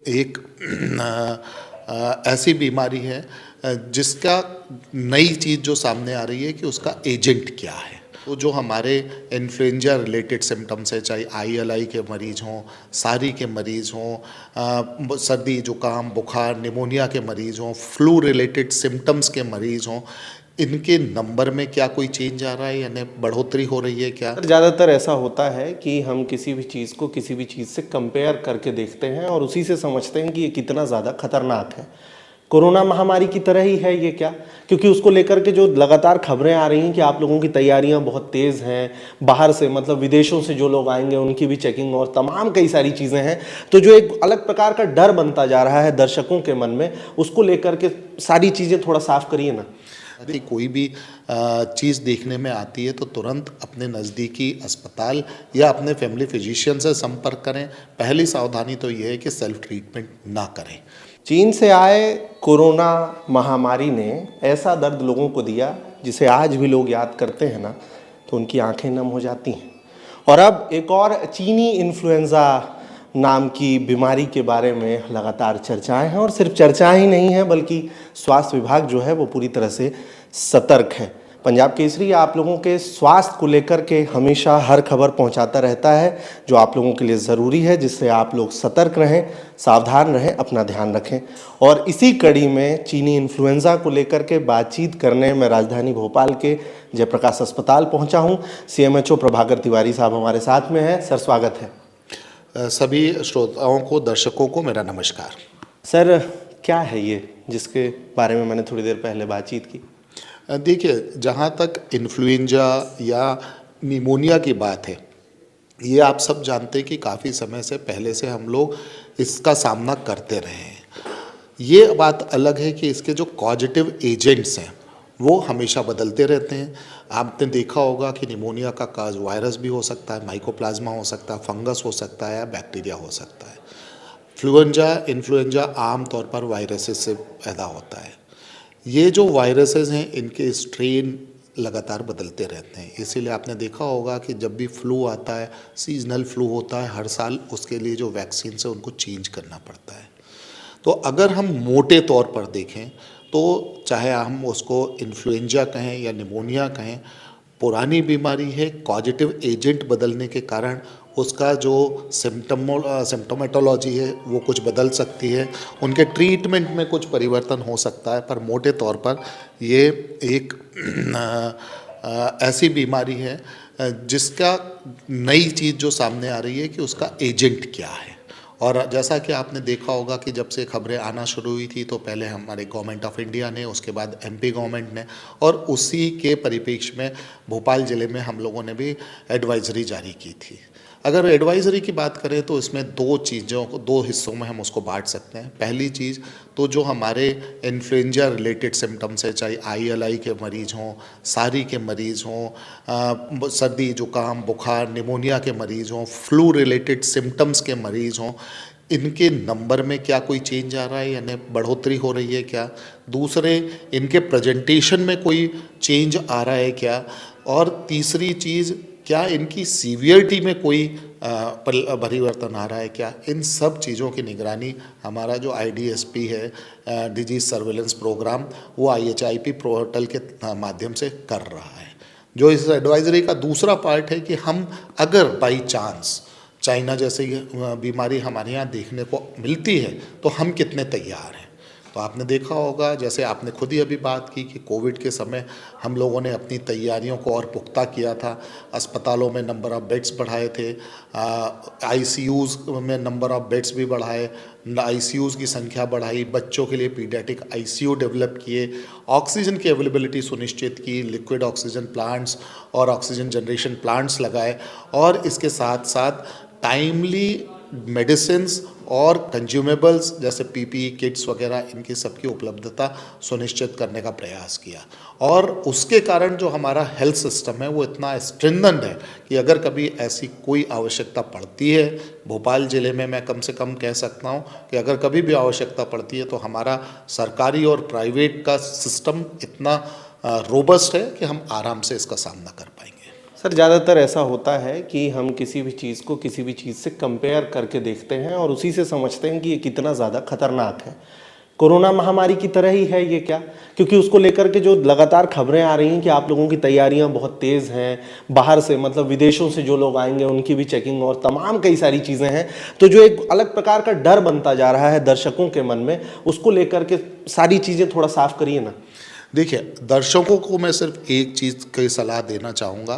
एक ऐसी बीमारी है जिसका नई चीज़ जो सामने आ रही है कि उसका एजेंट क्या है। तो जो हमारे इन्फ्लुएंजा रिलेटेड सिम्टम्स है, चाहे ILI के मरीज़ हों, सारी के मरीज़ हों, सर्दी जुकाम बुखार निमोनिया के मरीज़ हों, फ्लू रिलेटेड सिम्टम्स के मरीज़ हों, इनके नंबर में क्या कोई चेंज आ रहा है, यानी बढ़ोतरी हो रही है क्या? ज़्यादातर ऐसा होता है कि हम किसी भी चीज़ को किसी भी चीज़ से कंपेयर करके देखते हैं और उसी से समझते हैं कि ये कितना ज़्यादा खतरनाक है। कोरोना महामारी की तरह ही है ये क्या? क्योंकि उसको लेकर के जो लगातार खबरें आ रही हैं कि आप लोगों की तैयारियां बहुत तेज़ हैं, बाहर से मतलब विदेशों से जो लोग आएंगे उनकी भी चेकिंग और तमाम कई सारी चीज़ें हैं, तो जो एक अलग प्रकार का डर बनता जा रहा है दर्शकों के मन में, उसको लेकर के सारी चीज़ें थोड़ा साफ करिए ना। यदि कोई भी चीज़ देखने में आती है तो तुरंत अपने नज़दीकी अस्पताल या अपने फैमिली फिजिशियन से संपर्क करें। पहली सावधानी तो ये है कि सेल्फ ट्रीटमेंट ना करें। चीन से आए कोरोना महामारी ने ऐसा दर्द लोगों को दिया जिसे आज भी लोग याद करते हैं ना तो उनकी आंखें नम हो जाती हैं। और अब एक और चीनी इन्फ्लुएंजा नाम की बीमारी के बारे में लगातार चर्चाएं हैं, और सिर्फ चर्चाएं ही नहीं है बल्कि स्वास्थ्य विभाग जो है वो पूरी तरह से सतर्क है। पंजाब केसरी आप लोगों के स्वास्थ्य को लेकर के हमेशा हर खबर पहुंचाता रहता है जो आप लोगों के लिए ज़रूरी है, जिससे आप लोग सतर्क रहें, सावधान रहें, अपना ध्यान रखें। और इसी कड़ी में चीनी इन्फ्लुएंजा को लेकर के बातचीत करने मैं राजधानी भोपाल के जयप्रकाश अस्पताल पहुंचा हूं। CMHO प्रभाकर तिवारी साहब हमारे साथ में हैं। सर, स्वागत है। सभी श्रोताओं को, दर्शकों को मेरा नमस्कार। सर, क्या है ये जिसके बारे में मैंने थोड़ी देर पहले बातचीत की? देखिए, जहाँ तक इन्फ्लुएंजा या निमोनिया की बात है, ये आप सब जानते हैं कि काफ़ी समय से पहले से हम लोग इसका सामना करते रहे हैं। ये बात अलग है कि इसके जो कॉजेटिव एजेंट्स हैं वो हमेशा बदलते रहते हैं। आपने देखा होगा कि निमोनिया का काज वायरस भी हो सकता है, माइकोप्लाज्मा हो सकता है, फंगस हो सकता है या बैक्टीरिया हो सकता है। इन्फ्लुएंजा आम तौर पर वायरसेस से पैदा होता है। ये जो वायरसेस हैं इनके स्ट्रेन लगातार बदलते रहते हैं, इसीलिए आपने देखा होगा कि जब भी फ्लू आता है, सीजनल फ्लू होता है, हर साल उसके लिए जो वैक्सीन है उनको चेंज करना पड़ता है। तो अगर हम मोटे तौर पर देखें तो चाहे हम उसको इन्फ्लुएंजा कहें या निमोनिया कहें, पुरानी बीमारी है। कॉजेटिव एजेंट बदलने के कारण उसका जो सिम्टोमेटोलॉजी है वो कुछ बदल सकती है, उनके ट्रीटमेंट में कुछ परिवर्तन हो सकता है, पर मोटे तौर पर ये एक ऐसी बीमारी है जिसका नई चीज़ जो सामने आ रही है कि उसका एजेंट क्या है। और जैसा कि आपने देखा होगा कि जब से खबरें आना शुरू हुई थी तो पहले हमारे गवर्नमेंट ऑफ इंडिया ने, उसके बाद MP गवर्नमेंट ने, और उसी के परिप्रेक्ष्य में भोपाल ज़िले में हम लोगों ने भी एडवाइज़री जारी की थी। अगर एडवाइज़री की बात करें तो इसमें दो हिस्सों में हम उसको बांट सकते हैं। पहली चीज़ तो जो हमारे इन्फ्लुएंजा रिलेटेड सिम्टम्स है, चाहे ILI के मरीज़ हों, सारी के मरीज़ हों, सर्दी जुकाम बुखार निमोनिया के मरीज़ हों, फ्लू रिलेटेड सिम्टम्स के मरीज़ हों, इनके नंबर में क्या कोई चेंज आ रहा है, यानी बढ़ोतरी हो रही है क्या? दूसरे, इनके प्रेजेंटेशन में कोई चेंज आ रहा है क्या? और तीसरी चीज़, क्या इनकी सीवियरिटी में कोई परिवर्तन आ रहा है क्या? इन सब चीज़ों की निगरानी हमारा जो IDSP है, डिजीज सर्वेलेंस प्रोग्राम, वो IHIP पोर्टल के माध्यम से कर रहा है। जो इस एडवाइजरी का दूसरा पार्ट है कि हम अगर बाई चांस चाइना जैसी बीमारी हमारे यहाँ देखने को मिलती है तो हम कितने तैयार हैं। तो आपने देखा होगा, जैसे आपने खुद ही अभी बात की कि कोविड के समय हम लोगों ने अपनी तैयारियों को और पुख्ता किया था। अस्पतालों में नंबर ऑफ़ बेड्स बढ़ाए थे, ICUs में नंबर ऑफ़ बेड्स भी बढ़ाए, ICUs की संख्या बढ़ाई, बच्चों के लिए पीडियाट्रिक ICU डेवलप किए, ऑक्सीजन की अवेलेबिलिटी सुनिश्चित की, लिक्विड ऑक्सीजन प्लांट्स और ऑक्सीजन जनरेशन प्लांट्स लगाए, और इसके साथ साथ टाइमली मेडिसिन्स और कंज्यूमेबल्स जैसे PPE किट्स वगैरह, इनकी सबकी उपलब्धता सुनिश्चित करने का प्रयास किया। और उसके कारण जो हमारा हेल्थ सिस्टम है वो इतना स्ट्रेंथन्ड है कि अगर कभी ऐसी कोई आवश्यकता पड़ती है, भोपाल ज़िले में मैं कम से कम कह सकता हूँ कि अगर कभी भी आवश्यकता पड़ती है तो हमारा सरकारी और प्राइवेट का सिस्टम इतना रोबस्ट है कि हम आराम से इसका सामना कर पाएंगे। सर ज़्यादातर ऐसा होता है कि हम किसी भी चीज़ को किसी भी चीज़ से कंपेयर करके देखते हैं और उसी से समझते हैं कि ये कितना ज़्यादा खतरनाक है। कोरोना महामारी की तरह ही है ये क्या? क्योंकि उसको लेकर के जो लगातार खबरें आ रही हैं कि आप लोगों की तैयारियां बहुत तेज़ हैं, बाहर से मतलब विदेशों से जो लोग आएंगे उनकी भी चेकिंग और तमाम कई सारी चीज़ें हैं, तो जो एक अलग प्रकार का डर बनता जा रहा है दर्शकों के मन में, उसको लेकर के सारी चीज़ें थोड़ा साफ करिए ना। देखिए, दर्शकों को मैं सिर्फ एक चीज़ की सलाह देना चाहूँगा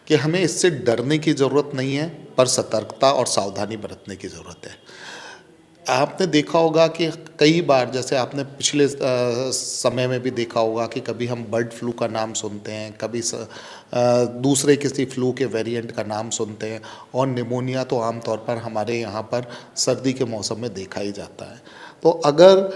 कि हमें इससे डरने की ज़रूरत नहीं है, पर सतर्कता और सावधानी बरतने की ज़रूरत है। आपने देखा होगा कि कई बार, जैसे आपने पिछले समय में भी देखा होगा कि कभी हम बर्ड फ्लू का नाम सुनते हैं, कभी दूसरे किसी फ्लू के वेरिएंट का नाम सुनते हैं, और निमोनिया तो आमतौर पर हमारे यहाँ पर सर्दी के मौसम में देखा ही जाता है। तो अगर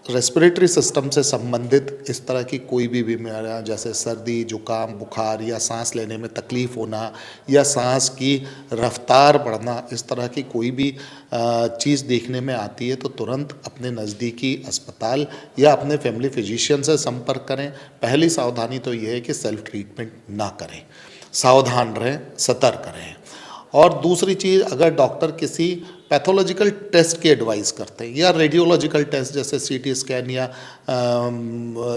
रेस्पिरेटरी सिस्टम से संबंधित इस तरह की कोई भी बीमारियाँ, जैसे सर्दी, जुकाम, बुखार या सांस लेने में तकलीफ़ होना या सांस की रफ्तार बढ़ना, इस तरह की कोई भी चीज़ देखने में आती है तो तुरंत अपने नज़दीकी अस्पताल या अपने फैमिली फिजिशियन से संपर्क करें। पहली सावधानी तो ये है कि सेल्फ ट्रीटमेंट ना करें, सावधान रहें, सतर्क रहें। और दूसरी चीज़, अगर डॉक्टर किसी पैथोलॉजिकल टेस्ट की एडवाइस करते हैं या रेडियोलॉजिकल टेस्ट जैसे सीटी स्कैन या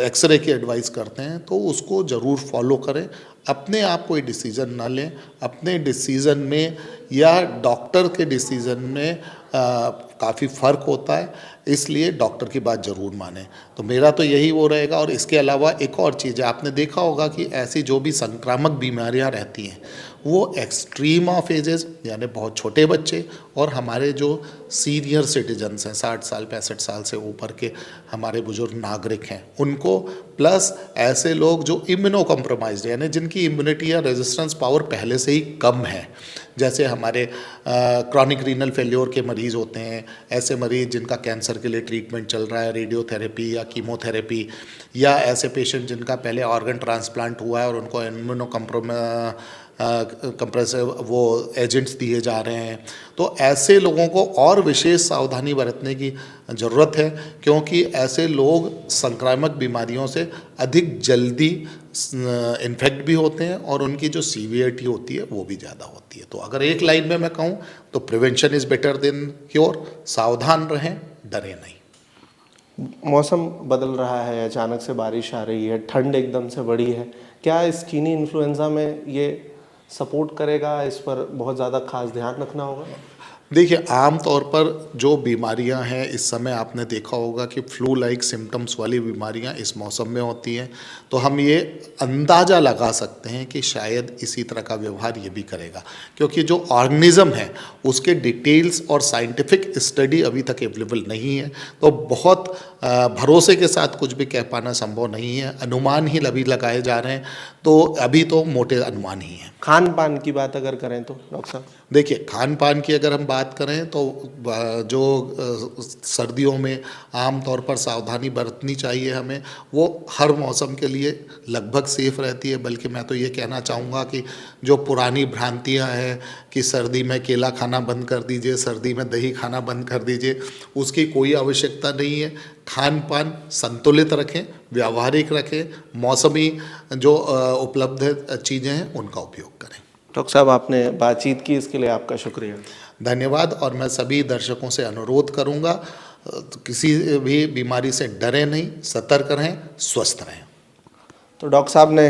एक्सरे की एडवाइस करते हैं, तो उसको ज़रूर फॉलो करें। अपने आप कोई डिसीज़न ना लें। अपने डिसीज़न में या डॉक्टर के डिसीज़न में काफ़ी फ़र्क होता है, इसलिए डॉक्टर की बात ज़रूर मानें। तो मेरा तो यही वो रहेगा। और इसके अलावा एक और चीज़ है, आपने देखा होगा कि ऐसी जो भी संक्रामक बीमारियां रहती हैं वो एक्सट्रीम ऑफ एजेस, यानी बहुत छोटे बच्चे, और हमारे जो सीनियर सिटीजन्स हैं, 60 साल 65 साल से ऊपर के हमारे बुजुर्ग नागरिक हैं, उनको, प्लस ऐसे लोग जो इम्यूनो कॉम्प्रोमाइज्ड, यानी जिनकी इम्यूनिटी या रेजिस्टेंस पावर पहले से ही कम है, जैसे हमारे क्रॉनिक रीनल फेल्योर के मरीज़ होते हैं, ऐसे मरीज़ जिनका कैंसर के लिए ट्रीटमेंट चल रहा है, रेडियोथेरेपी या कीमोथेरेपी, या ऐसे पेशेंट जिनका पहले ऑर्गन ट्रांसप्लांट हुआ है और उनको इम्यूनो कंप्रेसिव वो एजेंट्स दिए जा रहे हैं, तो ऐसे लोगों को और विशेष सावधानी बरतने की ज़रूरत है, क्योंकि ऐसे लोग संक्रामक बीमारियों से अधिक जल्दी इन्फेक्ट भी होते हैं और उनकी जो सीवियरिटी होती है वो भी ज़्यादा होती है। तो अगर एक लाइन में मैं कहूँ तो prevention is better than cure. सावधान रहें, डरें नहीं। मौसम बदल रहा है, अचानक से बारिश आ रही है, ठंड एकदम से बढ़ी है, क्या इस चीनी इन्फ्लुएंजा में ये सपोर्ट करेगा? इस पर बहुत ज़्यादा खास ध्यान रखना होगा। देखिए, आम तौर पर जो बीमारियां हैं इस समय आपने देखा होगा कि फ्लू लाइक सिम्टम्स वाली बीमारियां इस मौसम में होती हैं, तो हम ये अंदाज़ा लगा सकते हैं कि शायद इसी तरह का व्यवहार ये भी करेगा, क्योंकि जो ऑर्गेनिज्म है उसके डिटेल्स और साइंटिफिक स्टडी अभी तक अवेलेबल नहीं है, तो बहुत भरोसे के साथ कुछ भी कह पाना संभव नहीं है। अनुमान ही अभी लगाए जा रहे हैं, तो अभी तो मोटे अनुमान ही हैं। खान पान की बात अगर करें तो डॉक्टर साहब, देखिए, खान पान की अगर हम बात करें तो जो सर्दियों में आम तौर पर सावधानी बरतनी चाहिए हमें, वो हर मौसम के लिए लगभग सेफ़ रहती है। बल्कि मैं तो ये कहना चाहूँगा कि जो पुरानी भ्रांतियाँ हैं कि सर्दी में केला खाना बंद कर दीजिए, सर्दी में दही खाना बंद कर दीजिए, उसकी कोई आवश्यकता नहीं है। खान पान संतुलित रखें, व्यावहारिक रखें, मौसमी जो उपलब्ध चीज़ें हैं उनका उपयोग करें। डॉक्टर साहब, आपने बातचीत की, इसके लिए आपका शुक्रिया। धन्यवाद। और मैं सभी दर्शकों से अनुरोध करूंगा, किसी भी बीमारी से डरे नहीं, सतर्क रहें, स्वस्थ रहें। तो डॉक्टर साहब ने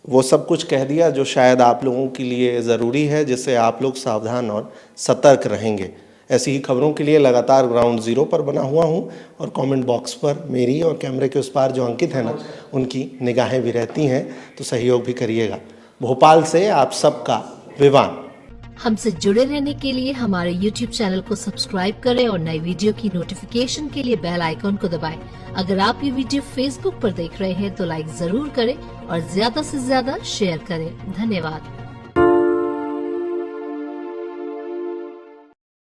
वो सब कुछ कह दिया जो शायद आप लोगों के लिए ज़रूरी है, जिससे आप लोग सावधान और सतर्क रहेंगे। ऐसी ही खबरों के लिए लगातार ग्राउंड ज़ीरो पर बना हुआ हूँ, और कमेंट बॉक्स पर मेरी और कैमरे के उस पार जो अंकित है ना, उनकी निगाहें भी रहती हैं, तो सहयोग भी करिएगा। भोपाल से आप सबका विवान। हमसे जुड़े रहने के लिए हमारे YouTube चैनल को सब्सक्राइब करें और नई वीडियो की नोटिफिकेशन के लिए बेल आइकॉन को दबाएं। अगर आप ये वीडियो Facebook पर देख रहे हैं तो लाइक जरूर करें और ज्यादा से ज्यादा शेयर करें। धन्यवाद।